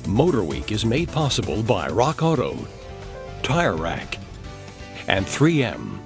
Motor Week is made possible by Rock Auto, Tire Rack, and 3M.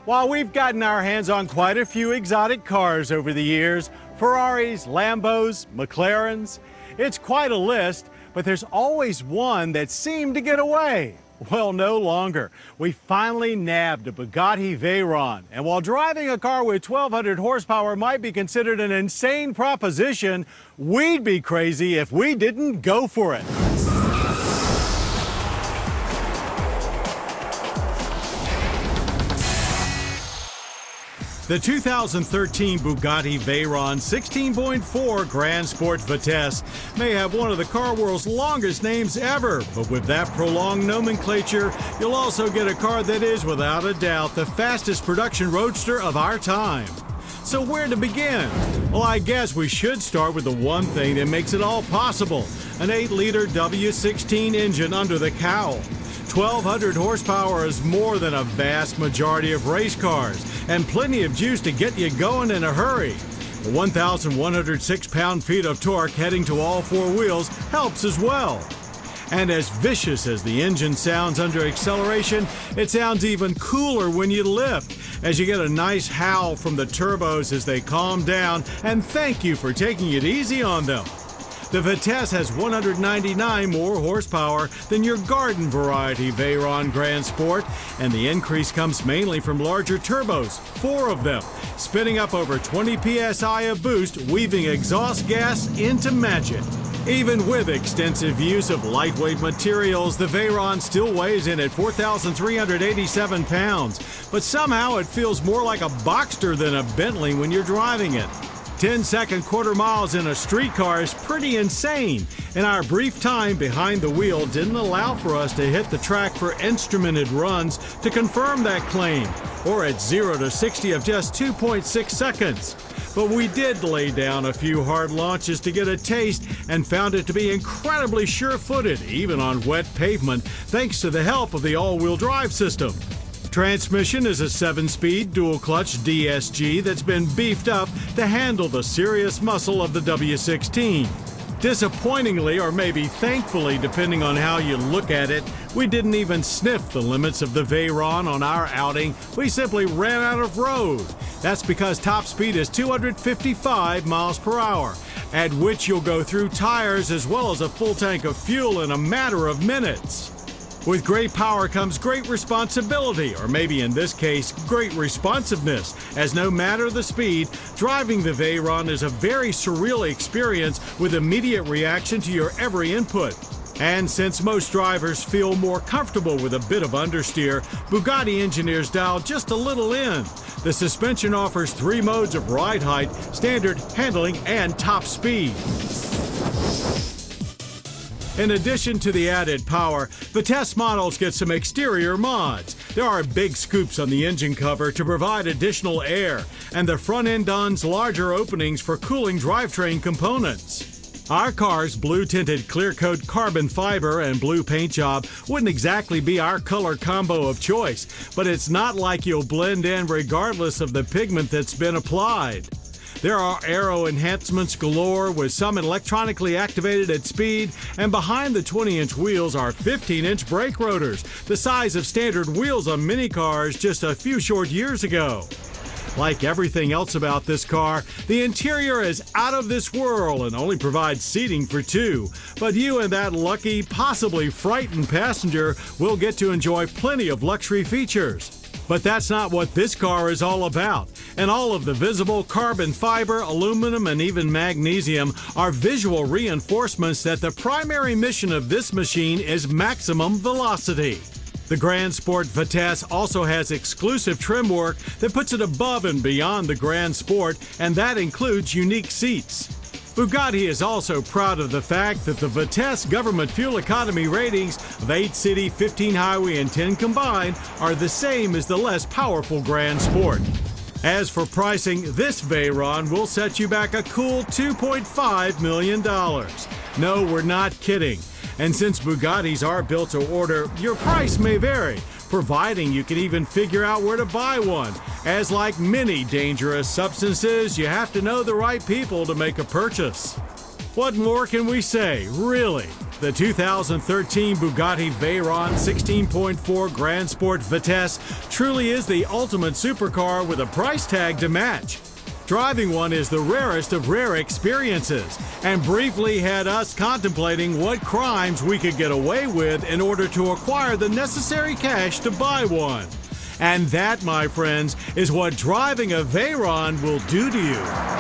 While we've gotten our hands on quite a few exotic cars over the years, Ferraris, Lambos, McLarens, it's quite a list, but there's always one that seemed to get away. Well, no longer. We finally nabbed a Bugatti Veyron, and while driving a car with 1,200 horsepower might be considered an insane proposition, we'd be crazy if we didn't go for it. The 2013 Bugatti Veyron 16.4 Grand Sport Vitesse may have one of the car world's longest names ever, but with that prolonged nomenclature, you'll also get a car that is, without a doubt, the fastest production roadster of our time. So where to begin? Well, I guess we should start with the one thing that makes it all possible, an 8-liter W16 engine under the cowl. 1,200 horsepower is more than a vast majority of race cars, and plenty of juice to get you going in a hurry. The 1,106 pound-feet of torque heading to all four wheels helps as well. And as vicious as the engine sounds under acceleration, it sounds even cooler when you lift, as you get a nice howl from the turbos as they calm down and thank you for taking it easy on them. The Vitesse has 199 more horsepower than your garden variety Veyron Grand Sport, and the increase comes mainly from larger turbos, 4 of them, spinning up over 20 psi of boost, weaving exhaust gas into magic. Even with extensive use of lightweight materials, the Veyron still weighs in at 4,387 pounds, but somehow it feels more like a Boxster than a Bentley when you're driving it. 10-second quarter miles in a street car is pretty insane, and our brief time behind the wheel didn't allow for us to hit the track for instrumented runs to confirm that claim, or at 0 to 60 of just 2.6 seconds. But we did lay down a few hard launches to get a taste and found it to be incredibly sure-footed, even on wet pavement, thanks to the help of the all-wheel drive system. Transmission is a 7-speed dual-clutch DSG that's been beefed up to handle the serious muscle of the W16. Disappointingly, or maybe thankfully, depending on how you look at it, we didn't even sniff the limits of the Veyron on our outing. We simply ran out of road. That's because top speed is 255 miles per hour, at which you'll go through tires as well as a full tank of fuel in a matter of minutes. With great power comes great responsibility, or maybe in this case, great responsiveness, as no matter the speed, driving the Veyron is a very surreal experience with immediate reaction to your every input. And since most drivers feel more comfortable with a bit of understeer, Bugatti engineers dialed just a little in. The suspension offers 3 modes of ride height, standard, handling, and top speed. In addition to the added power, Vitesse models get some exterior mods. There are big scoops on the engine cover to provide additional air, and the front end dons larger openings for cooling drivetrain components. Our car's blue-tinted clear-coat carbon fiber and blue paint job wouldn't exactly be our color combo of choice, but it's not like you'll blend in regardless of the pigment that's been applied. There are aero enhancements galore, with some electronically activated at speed, and behind the 20-inch wheels are 15-inch brake rotors, the size of standard wheels on mini cars just a few short years ago. Like everything else about this car, the interior is out of this world and only provides seating for 2, but you and that lucky, possibly frightened passenger will get to enjoy plenty of luxury features. But that's not what this car is all about, and all of the visible carbon fiber, aluminum, and even magnesium are visual reinforcements that the primary mission of this machine is maximum velocity. The Grand Sport Vitesse also has exclusive trim work that puts it above and beyond the Grand Sport, and that includes unique seats. Bugatti is also proud of the fact that the Vitesse government fuel economy ratings of 8 city, 15 highway, and 10 combined are the same as the less powerful Grand Sport. As for pricing, this Veyron will set you back a cool $2.5 million. No, we're not kidding. And since Bugattis are built to order, your price may vary. providing you can even figure out where to buy one. As like many dangerous substances, you have to know the right people to make a purchase. What more can we say, really? The 2013 Bugatti Veyron 16.4 Grand Sport Vitesse truly is the ultimate supercar with a price tag to match. Driving one is the rarest of rare experiences, and briefly had us contemplating what crimes we could get away with in order to acquire the necessary cash to buy one. And that, my friends, is what driving a Veyron will do to you.